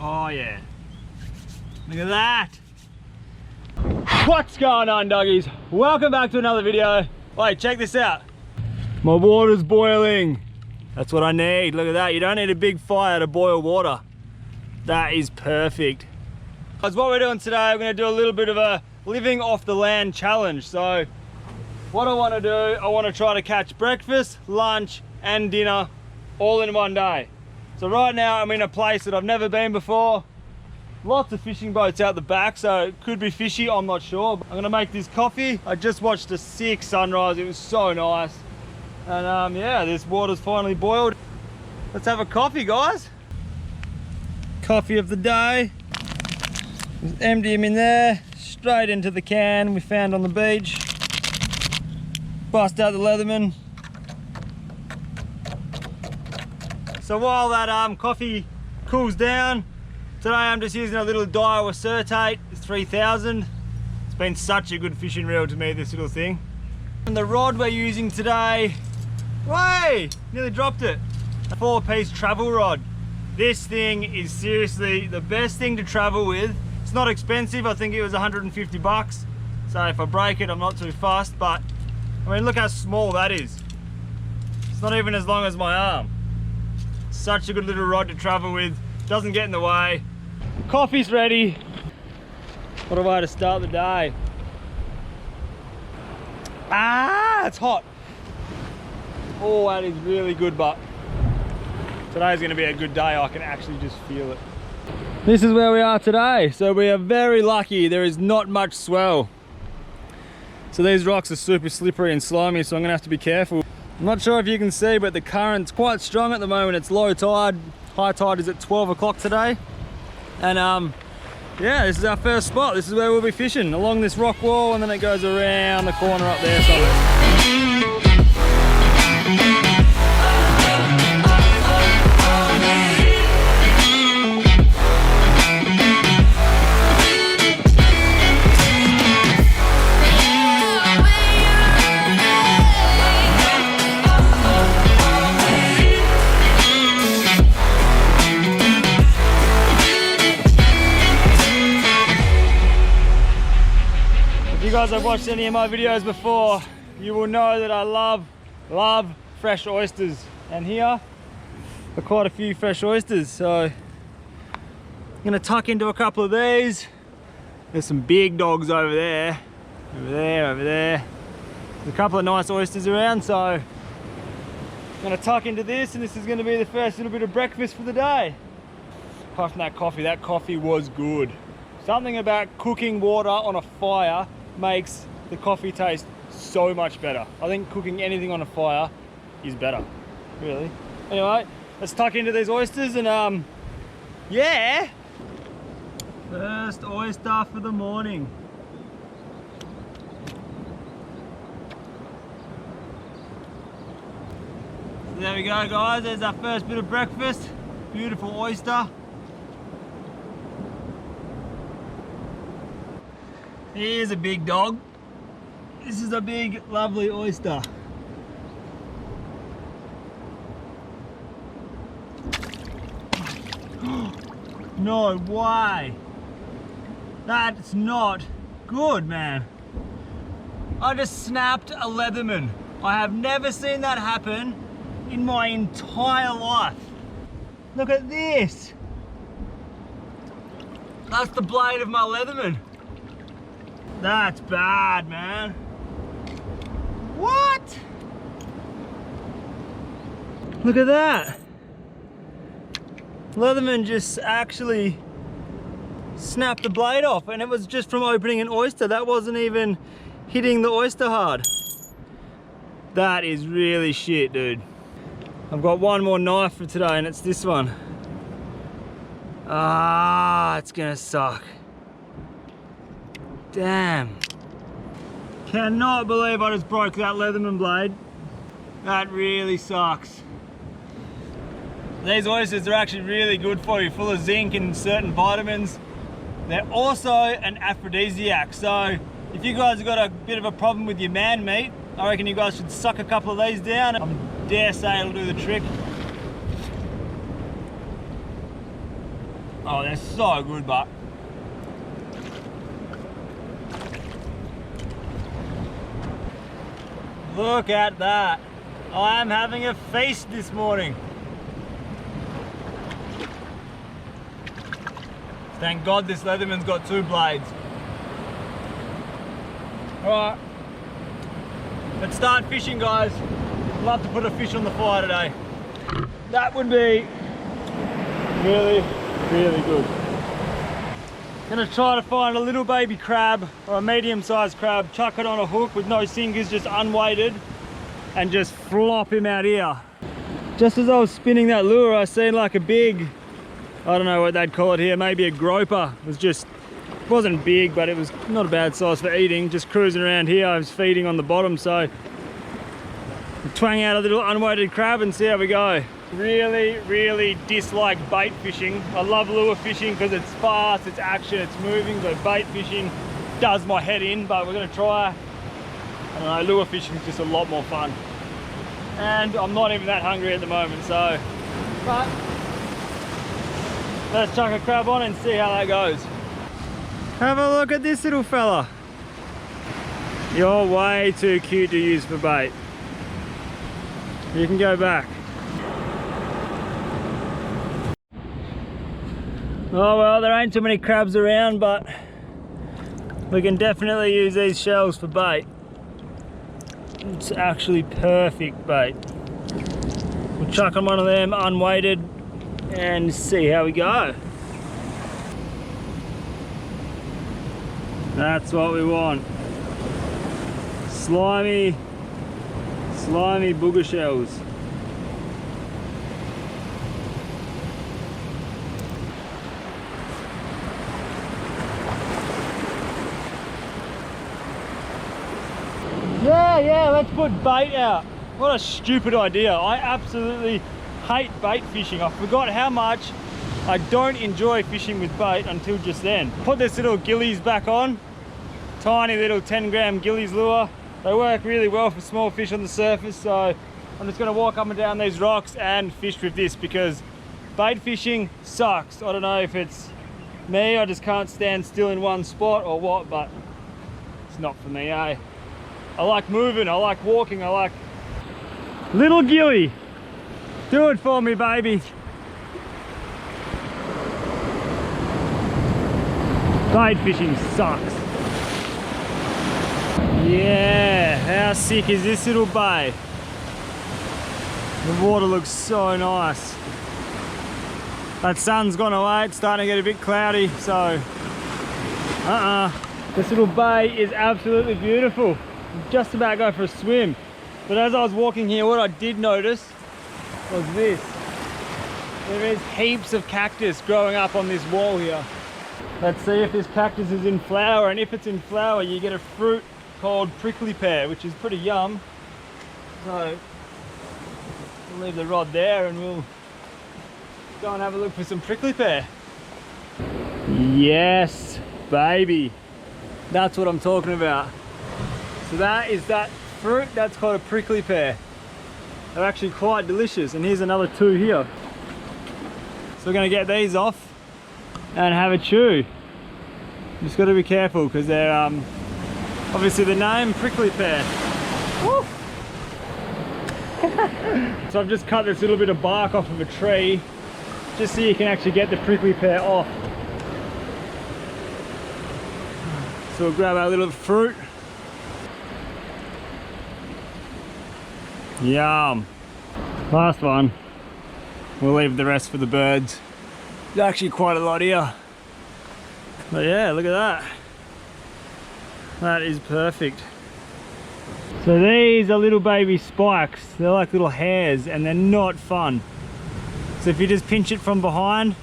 Oh yeah. Look at that. What's going on, doggies? Welcome back to another video. Wait, check this out. My water's boiling. That's what I need. Look at that. You don't need a big fire to boil water. That is perfect. That's what we're doing today. We're going to do a little bit of a living off the land challenge. So what I want to do, I want to try to catch breakfast, lunch and dinner all in one day. So right now I'm in a place that I've never been before. Lots of fishing boats out the back, so it could be fishy, I'm not sure. I'm gonna make this coffee. I just watched a sick sunrise, it was so nice. And yeah, this water's finally boiled. Let's have a coffee, guys. Coffee of the day. Just empty them in there, straight into the can we found on the beach. Bust out the Leatherman. So while that coffee cools down, today I'm just using a little Daiwa Certate, it's 3000. It's been such a good fishing reel to me, this little thing. And the rod we're using today, way, nearly dropped it. A 4-piece travel rod. This thing is seriously the best thing to travel with. It's not expensive, I think it was 150 bucks. So if I break it, I'm not too fussed, but I mean, look how small that is. It's not even as long as my arm. Such a good little rod to travel with, doesn't get in the way. Coffee's ready. What a way to start the day. Ah, it's hot. Oh, that is really good, but today's gonna be a good day. I can actually just feel it. This is where we are today. So we are very lucky. There is not much swell. So these rocks are super slippery and slimy, so I'm gonna have to be careful. I'm not sure if you can see, but the current's quite strong at the moment. It's low tide. High tide is at 12 o'clock today. And yeah, this is our first spot. This is where we'll be fishing, along this rock wall, and then it goes around the corner up there somewhere. If you guys have watched any of my videos before, you will know that I love fresh oysters. And here are quite a few fresh oysters. So I'm gonna tuck into a couple of these. There's some big dogs over there. Over there. There's a couple of nice oysters around, so I'm gonna tuck into this, and this is gonna be the first little bit of breakfast for the day. Apart from that coffee was good. Something about cooking water on a fire makes the coffee taste so much better. I think cooking anything on a fire is better, really. Anyway, let's tuck into these oysters and yeah. First oyster for the morning. So there we go, guys. There's our first bit of breakfast. Beautiful oyster. Here's a big dog. This is a big, lovely oyster. No way. That's not good, man. I just snapped a Leatherman. I have never seen that happen in my entire life. Look at this. That's the blade of my Leatherman. That's bad, man. What? Look at that. Leatherman just actually snapped the blade off, and it was just from opening an oyster. That wasn't even hitting the oyster hard. That is really shit, dude. I've got one more knife for today, and it's this one. Ah, it's gonna suck. Damn. Cannot believe I just broke that Leatherman blade. That really sucks. These oysters are actually really good for you, full of zinc and certain vitamins. They're also an aphrodisiac, so if you guys have got a bit of a problem with your man meat, I reckon you guys should suck a couple of these down. I dare say it'll do the trick. Oh, they're so good, but look at that. I am having a feast this morning. Thank God this Leatherman's got 2 blades. Alright, let's start fishing, guys. Love to put a fish on the fire today. That would be really, really good. Gonna try to find a little baby crab or a medium-sized crab, chuck it on a hook with no singers, just unweighted, and just flop him out here. Just as I was spinning that lure, I seen like a big, I don't know what they'd call it here, maybe a groper. It was just, wasn't big, but it was not a bad size for eating. Just cruising around here, I was feeding on the bottom, so twang out a little unweighted crab and see how we go. Really, really dislike bait fishing. I love lure fishing because it's fast, it's action, it's moving, but bait fishing does my head in, but we're gonna try. I don't know, lure fishing is just a lot more fun. And I'm not even that hungry at the moment, so, but let's chuck a crab on and see how that goes. Have a look at this little fella. You're way too cute to use for bait. You can go back. Oh well, there ain't too many crabs around, but we can definitely use these shells for bait. It's actually perfect bait. We'll chuck on one of them unweighted and see how we go. That's what we want. Slimy booger shells. Yeah, let's put bait out. What a stupid idea. I absolutely hate bait fishing. I forgot how much I don't enjoy fishing with bait until just then. Put this little gillies back on. Tiny little 10-gram gillies lure. They work really well for small fish on the surface, so I'm just gonna walk up and down these rocks and fish with this because bait fishing sucks. I don't know if it's me, I just can't stand still in one spot or what, but it's not for me, eh? I like moving, I like walking, I like... Little gilly, do it for me, baby. Bait fishing sucks. Yeah, how sick is this little bay? The water looks so nice. That sun's gone away, it's starting to get a bit cloudy, so... This little bay is absolutely beautiful. I'm just about to go for a swim. But as I was walking here, what I did notice was this. There is heaps of cactus growing up on this wall here. Let's see if this cactus is in flower, and if it's in flower, you get a fruit called prickly pear, which is pretty yum. So we'll leave the rod there and we'll go and have a look for some prickly pear. Yes, baby. That's what I'm talking about. So that is that fruit, that's called a prickly pear. They're actually quite delicious, and here's another 2 here. So we're gonna get these off and have a chew. Just gotta be careful because they're obviously the name prickly pear. Woo! So I've just cut this little bit of bark off of a tree just so you can actually get the prickly pear off. So we'll grab our little fruit. Yum. Last one. We'll leave the rest for the birds. There's actually quite a lot here. But yeah, look at that. That is perfect. So these are little baby spikes. They're like little hairs and they're not fun. So if you just pinch it from behind,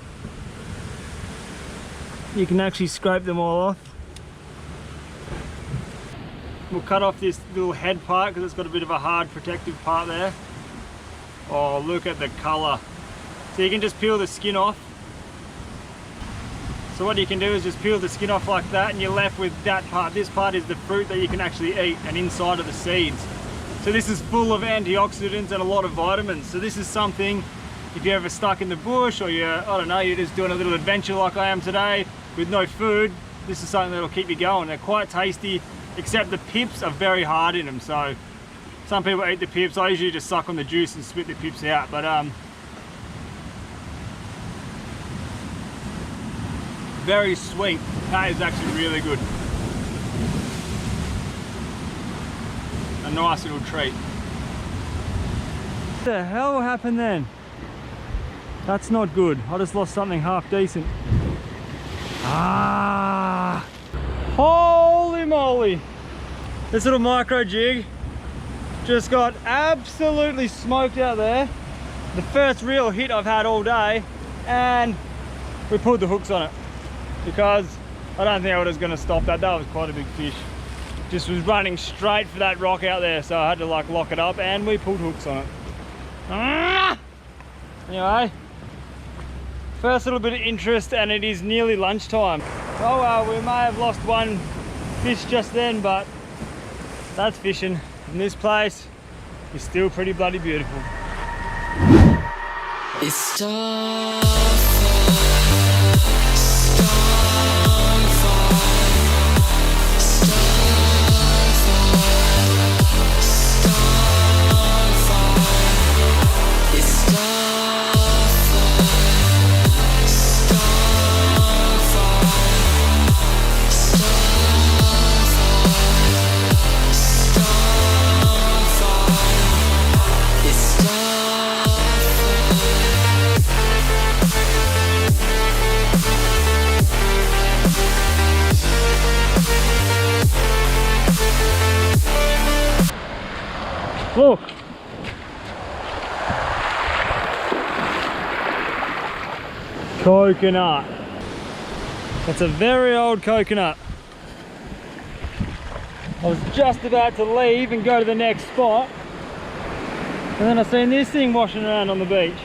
you can actually scrape them all off. We'll cut off this little head part because it's got a bit of a hard protective part there. Oh, look at the color. So you can just peel the skin off. So what you can do is just peel the skin off like that and you're left with that part. This part is the fruit that you can actually eat and inside of the seeds. So this is full of antioxidants and a lot of vitamins. So this is something if you're ever stuck in the bush or you're, I don't know, you're just doing a little adventure like I am today with no food, this is something that'll keep you going. They're quite tasty, except the pips are very hard in them. So some people eat the pips. I usually just suck on the juice and spit the pips out. But very sweet. That is actually really good. A nice little treat. What the hell happened then? That's not good. I just lost something half decent. Ah! Holy moly! This little micro jig just got absolutely smoked out there. The first real hit I've had all day, and we pulled the hooks on it because I don't think I was going to stop that. That was quite a big fish. Just was running straight for that rock out there, so I had to like lock it up, and we pulled hooks on it. Ah! Anyway, first little bit of interest, and it is nearly lunchtime. Oh well, we may have lost one fish just then, but that's fishing. And this place is still pretty bloody beautiful. It's look. Coconut. That's a very old coconut. I was just about to leave and go to the next spot, and then I seen this thing washing around on the beach.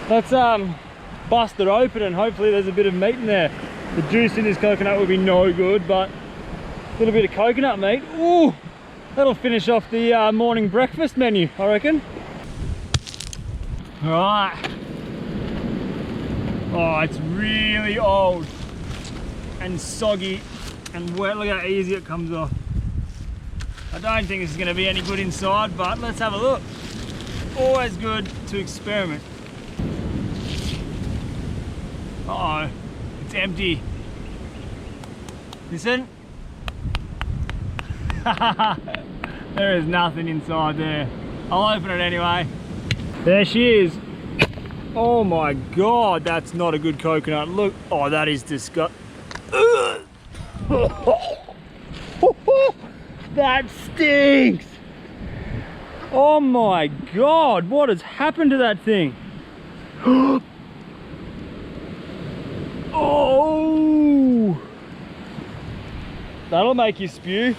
Let's bust it open and hopefully there's a bit of meat in there. The juice in this coconut would be no good, but a little bit of coconut meat, ooh, that'll finish off the morning breakfast menu, I reckon. All right. Oh, it's really old and soggy and wet. Look how easy it comes off. I don't think this is going to be any good inside, but let's have a look. Always good to experiment. Uh-oh, it's empty. Listen. There is nothing inside there. I'll open it anyway. There she is. Oh my God, that's not a good coconut. Look, oh, that is disgusting. That stinks. Oh my God, what has happened to that thing? Oh, that'll make you spew.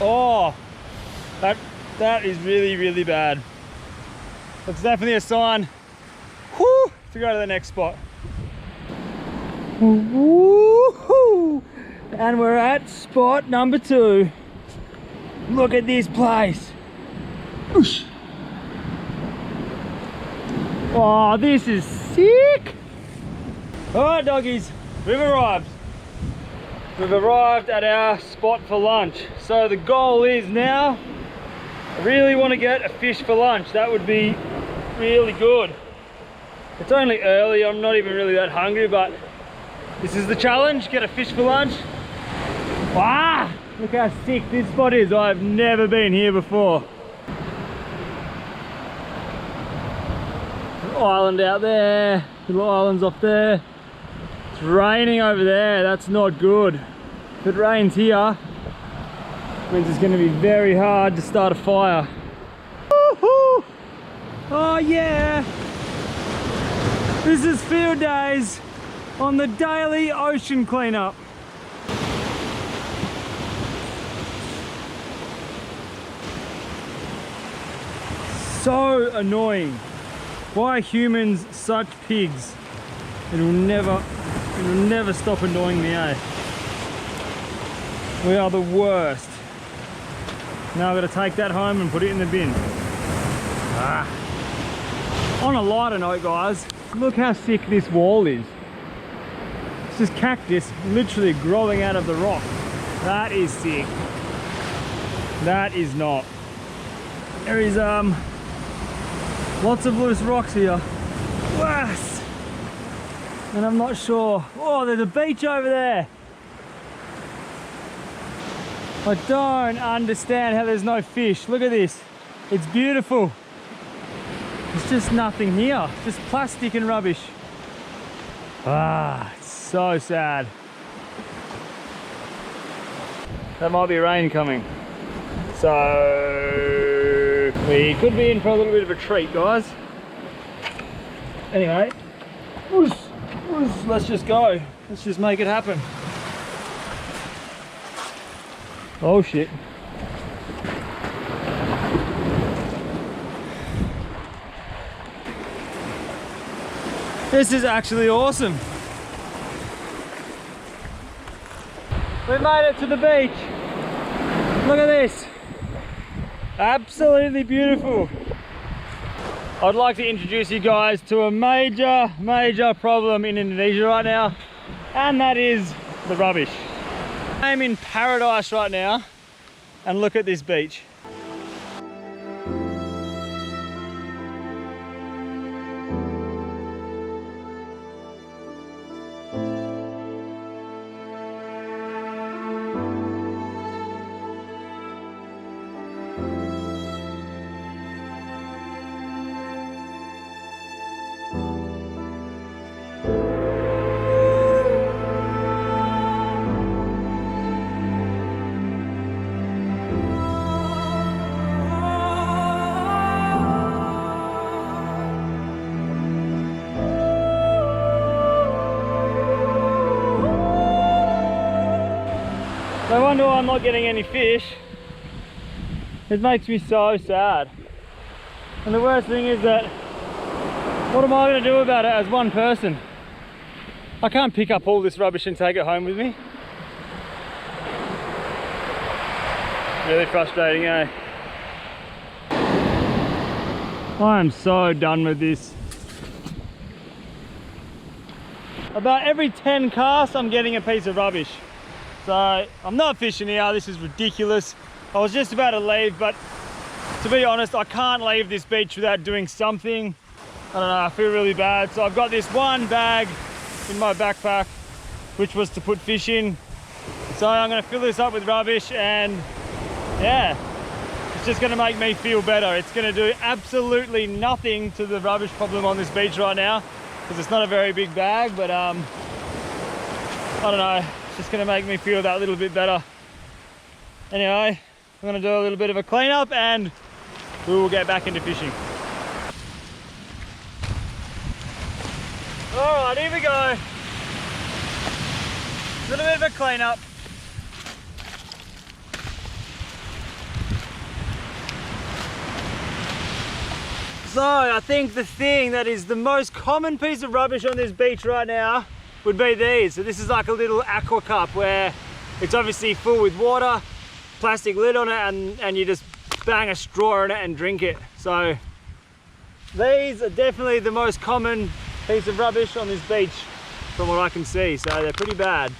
Oh, that is really, really bad. That's definitely a sign to go to the next spot. Woohoo! And we're at spot number 2. Look at this place. Whoosh. Oh, this is sick. All right, doggies, we've arrived. We've arrived at our spot for lunch. So the goal is now, I really want to get a fish for lunch. That would be really good. It's only early, I'm not even really that hungry, but this is the challenge, get a fish for lunch. Ah, look how sick this spot is. I've never been here before. Little island out there, little islands off there. It's raining over there, that's not good. If it rains here, it means it's going to be very hard to start a fire. Woohoo! Oh yeah! This is field days on the daily ocean cleanup. So annoying. Why are humans such pigs? It will never stop annoying me, eh? We are the worst. Now I've got to take that home and put it in the bin. Ah. On a lighter note, guys, look how sick this wall is. It's just cactus literally growing out of the rock. That is sick. That is not. There is lots of loose rocks here. Yes. And I'm not sure. Oh, there's a beach over there. I don't understand how there's no fish. Look at this. It's beautiful. There's just nothing here. Just plastic and rubbish. Ah, it's so sad. That might be rain coming. So we could be in for a little bit of a treat, guys. Anyway, let's just go. Let's just make it happen. Oh shit. This is actually awesome. We made it to the beach. Look at this. Absolutely beautiful. I'd like to introduce you guys to a major problem in Indonesia right now, and that is the rubbish. I'm in paradise right now, and look at this beach. No wonder why I'm not getting any fish. It makes me so sad. And the worst thing is that, what am I going to do about it as one person? I can't pick up all this rubbish and take it home with me. Really frustrating, eh? I am so done with this. About every 10 casts I'm getting a piece of rubbish. So I'm not fishing here, this is ridiculous. I was just about to leave, but to be honest, I can't leave this beach without doing something. I don't know, I feel really bad. So I've got this one bag in my backpack, which was to put fish in. So I'm gonna fill this up with rubbish, and yeah, it's just gonna make me feel better. It's gonna do absolutely nothing to the rubbish problem on this beach right now, because it's not a very big bag, but I don't know. It's just gonna make me feel that little bit better. Anyway, I'm gonna do a little bit of a cleanup and we will get back into fishing. All right, here we go. A little bit of a cleanup. So I think the thing that is the most common piece of rubbish on this beach right now would be these. So this is like a little aqua cup where it's obviously full with water, plastic lid on it, and you just bang a straw in it and drink it. So these are definitely the most common piece of rubbish on this beach from what I can see. So they're pretty bad.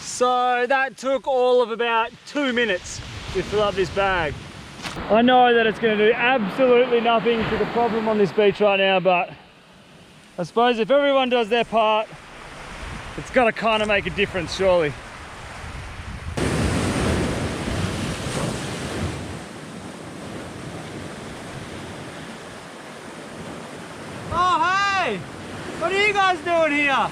So that took all of about 2 minutes to fill up this bag. I know that it's going to do absolutely nothing to the problem on this beach right now, but I suppose if everyone does their part, it's got to kind of make a difference, surely. Oh, hey! What are you guys doing here?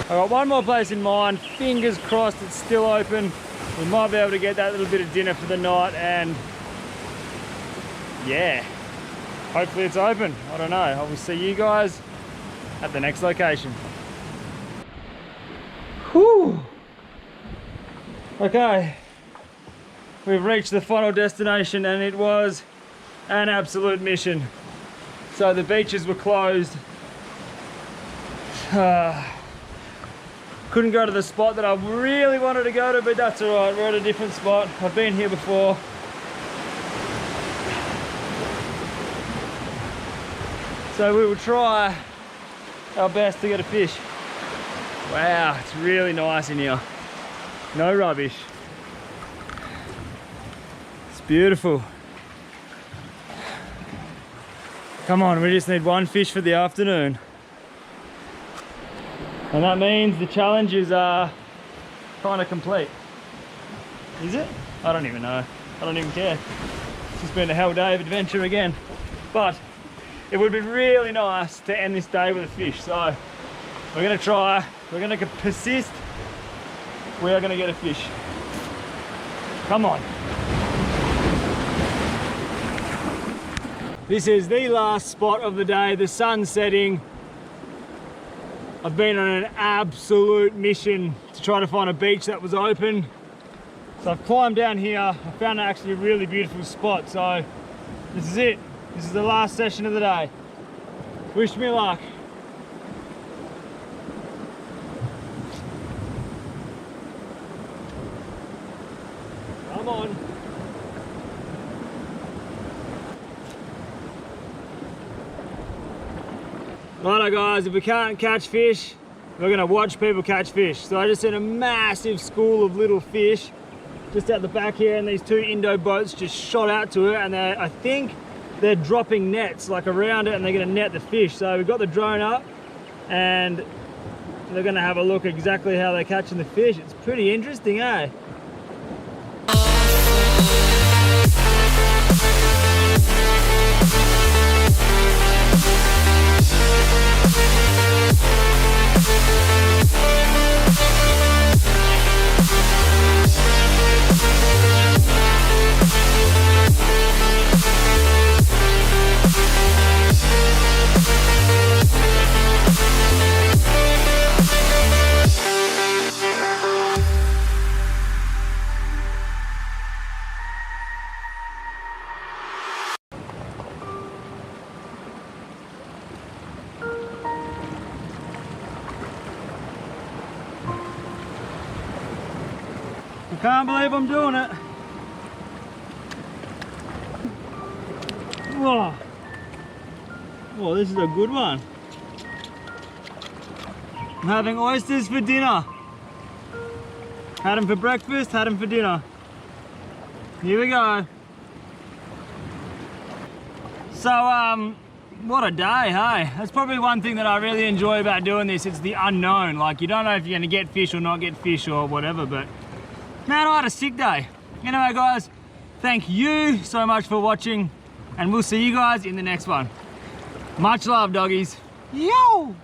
I got one more place in mind. Fingers crossed it's still open. We might be able to get that little bit of dinner for the night, and yeah, hopefully it's open. I don't know. I will see you guys at the next location. Whew. Okay, we've reached the final destination, and it was an absolute mission. So the beaches were closed. Couldn't go to the spot that I really wanted to go to, but that's all right. We're at a different spot. I've been here before. So we will try our best to get a fish. Wow, it's really nice in here. No rubbish. It's beautiful. Come on, we just need one fish for the afternoon. And that means the challenges are kind of complete. Is it? I don't even know. I don't even care. It's just been a hell day of adventure again. But it would be really nice to end this day with a fish. So we're gonna try, we're gonna persist. We are gonna get a fish. Come on. This is the last spot of the day, the sun's setting. I've been on an absolute mission to try to find a beach that was open. So I've climbed down here. I found actually a really beautiful spot. So this is it. This is the last session of the day. Wish me luck. Come on. Righto guys, if we can't catch fish, we're gonna watch people catch fish. So I just seen a massive school of little fish just out the back here, and these two Indo boats just shot out to it, and I think they're dropping nets like around it, and they're gonna net the fish. So we've got the drone up and they're gonna have a look exactly how they're catching the fish. It's pretty interesting, eh? I can't believe I'm doing it. Whoa. Whoa, this is a good one. I'm having oysters for dinner. Had them for breakfast, had them for dinner. Here we go. So, what a day, hey? That's probably one thing that I really enjoy about doing this. It's the unknown. Like, you don't know if you're gonna get fish or not get fish or whatever, but man, I had a sick day. Anyway, guys, thank you so much for watching, and we'll see you guys in the next one. Much love, doggies. Yo!